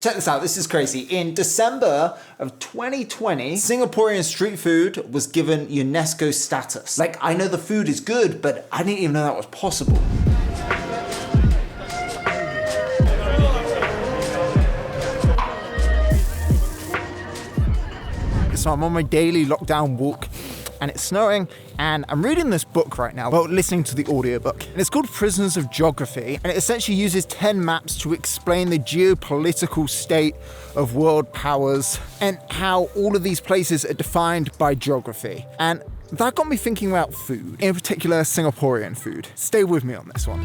Check this out, this is crazy. In December of 2020, Singaporean street food was given UNESCO status. Like, I know the food is good, but I didn't even know that was possible. So I'm on my daily lockdown walk and it's snowing and I'm reading this book right now, well, listening to the audiobook. And it's called Prisoners of Geography, and it essentially uses 10 maps to explain the geopolitical state of world powers and how all of these places are defined by geography. And that got me thinking about food, in particular Singaporean food. Stay with me on this one.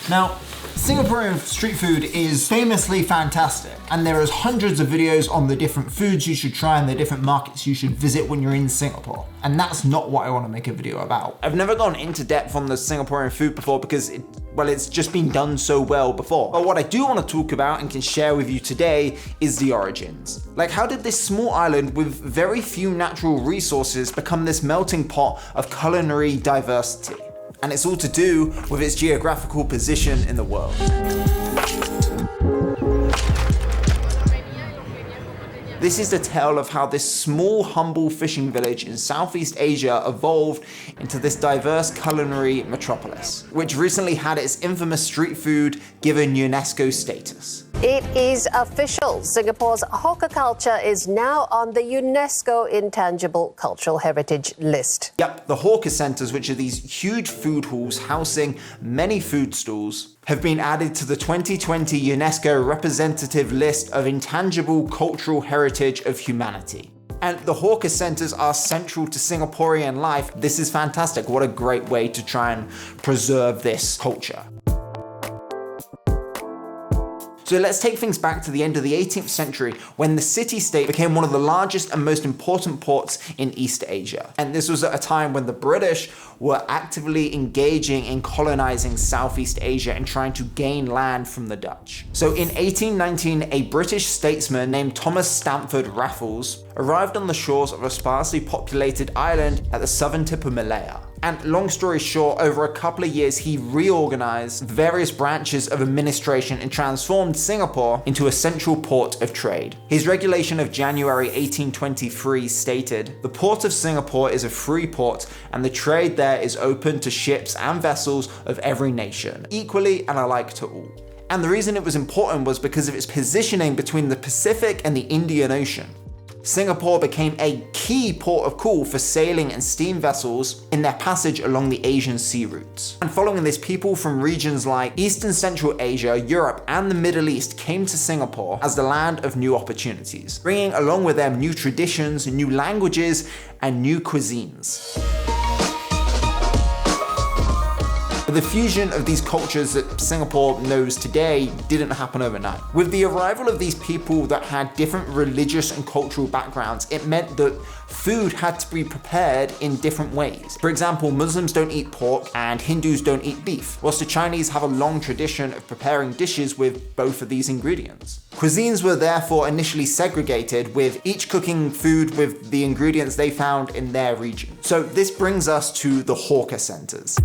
Now, Singaporean street food is famously fantastic, and there is hundreds of videos on the different foods you should try and the different markets you should visit when you're in Singapore. And that's not what I want to make a video about. I've never gone into depth on the Singaporean food before because it's just been done so well before. But what I do want to talk about and can share with you today is the origins. Like, how did this small island with very few natural resources become this melting pot of culinary diversity? And it's all to do with its geographical position in the world. This is the tale of how this small, humble fishing village in Southeast Asia evolved into this diverse culinary metropolis, which recently had its infamous street food given UNESCO status. It is official. Singapore's hawker culture is now on the UNESCO Intangible Cultural Heritage list. Yep, the hawker centres, which are these huge food halls housing many food stalls, have been added to the 2020 UNESCO representative list of intangible cultural heritage of humanity. And the hawker centres are central to Singaporean life. This is fantastic. What a great way to try and preserve this culture. So let's take things back to the end of the 18th century when the city-state became one of the largest and most important ports in East Asia. And this was at a time when the British were actively engaging in colonizing Southeast Asia and trying to gain land from the Dutch. So in 1819, a British statesman named Thomas Stamford Raffles arrived on the shores of a sparsely populated island at the southern tip of Malaya. And long story short, over a couple of years, he reorganized various branches of administration and transformed Singapore into a central port of trade. His regulation of January 1823 stated, "The port of Singapore is a free port, and the trade there is open to ships and vessels of every nation, equally and alike to all." And the reason it was important was because of its positioning between the Pacific and the Indian Ocean. Singapore became a key port of call for sailing and steam vessels in their passage along the Asian sea routes. And following this, people from regions like East and Central Asia, Europe, and the Middle East came to Singapore as the land of new opportunities, bringing along with them new traditions, new languages, and new cuisines. The fusion of these cultures that Singapore knows today didn't happen overnight. With the arrival of these people that had different religious and cultural backgrounds, it meant that food had to be prepared in different ways. For example, Muslims don't eat pork and Hindus don't eat beef, whilst the Chinese have a long tradition of preparing dishes with both of these ingredients. Cuisines were therefore initially segregated, with each cooking food with the ingredients they found in their region. So this brings us to the hawker centres.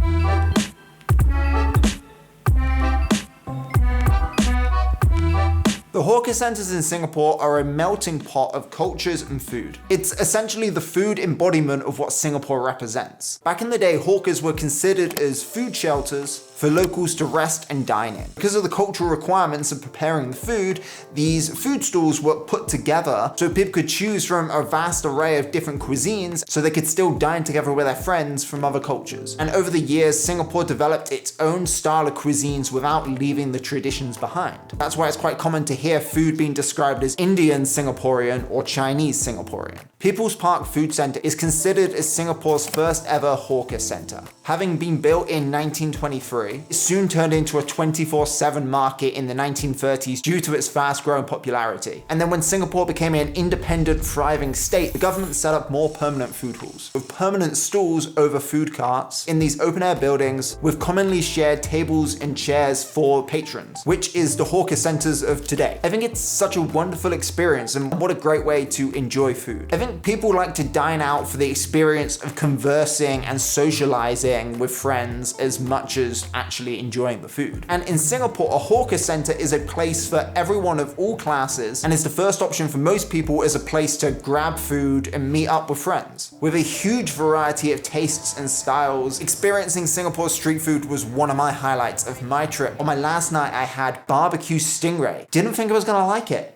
The hawker centres in Singapore are a melting pot of cultures and food. It's essentially the food embodiment of what Singapore represents. Back in the day, hawkers were considered as food shelters for locals to rest and dine in. Because of the cultural requirements of preparing the food, these food stalls were put together so people could choose from a vast array of different cuisines so they could still dine together with their friends from other cultures. And over the years, Singapore developed its own style of cuisines without leaving the traditions behind. That's why it's quite common to hear food being described as Indian Singaporean or Chinese Singaporean. People's Park Food Centre is considered as Singapore's first ever hawker centre. Having been built in 1923, it soon turned into a 24/7 market in the 1930s due to its fast-growing popularity. And then when Singapore became an independent, thriving state, the government set up more permanent food halls, with permanent stalls over food carts in these open-air buildings with commonly shared tables and chairs for patrons, which is the hawker centres of today. I think it's such a wonderful experience, and what a great way to enjoy food. I think people like to dine out for the experience of conversing and socializing with friends as much as actually enjoying the food. And in Singapore, a hawker center is a place for everyone of all classes and is the first option for most people as a place to grab food and meet up with friends. With a huge variety of tastes and styles, experiencing Singapore's street food was one of my highlights of my trip. On my last night, I had barbecue stingray. Didn't think I was gonna like it.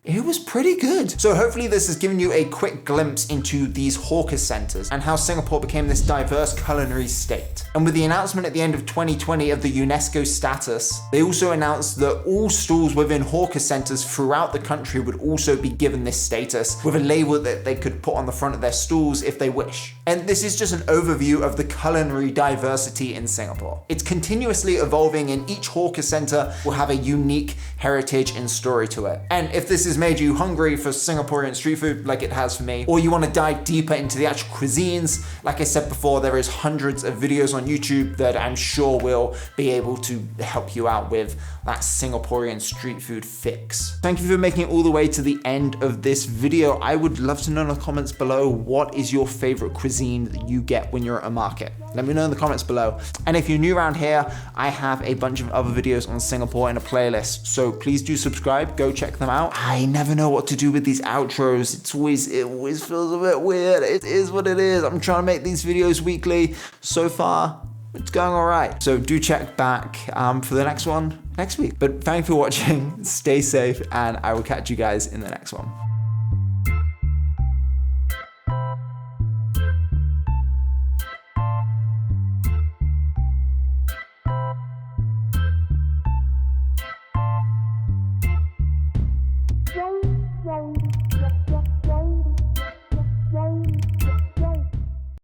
It was pretty good. So hopefully this has given you a quick glimpse into these hawker centers and how Singapore became this diverse culinary state. And with the announcement at the end of 2020 of the Unesco status, they also announced that all stalls within hawker centers throughout the country would also be given this status with a label that they could put on the front of their stalls if they wish. And this is just an overview of the culinary diversity in Singapore. It's continuously evolving and each hawker center will have a unique heritage and story to it. And if this has made you hungry for Singaporean street food like it has for me, or you want to dive deeper into the actual cuisines, like I said before, there is hundreds of videos on YouTube that I'm sure will be able to help you out with that Singaporean street food fix. Thank you for making it all the way to the end of this video. I would love to know in the comments below, what is your favorite cuisine that you get when you're at a market? Let me know in the comments below. And if you're new around here, I have a bunch of other videos on Singapore in a playlist, so please do subscribe, go check them out. I never know what to do with these outros. It always feels a bit weird. It is what it is. I'm trying to make these videos weekly. So far, it's going all right. So do check back for the next one next week. But thanks for watching, stay safe, and I will catch you guys in the next one.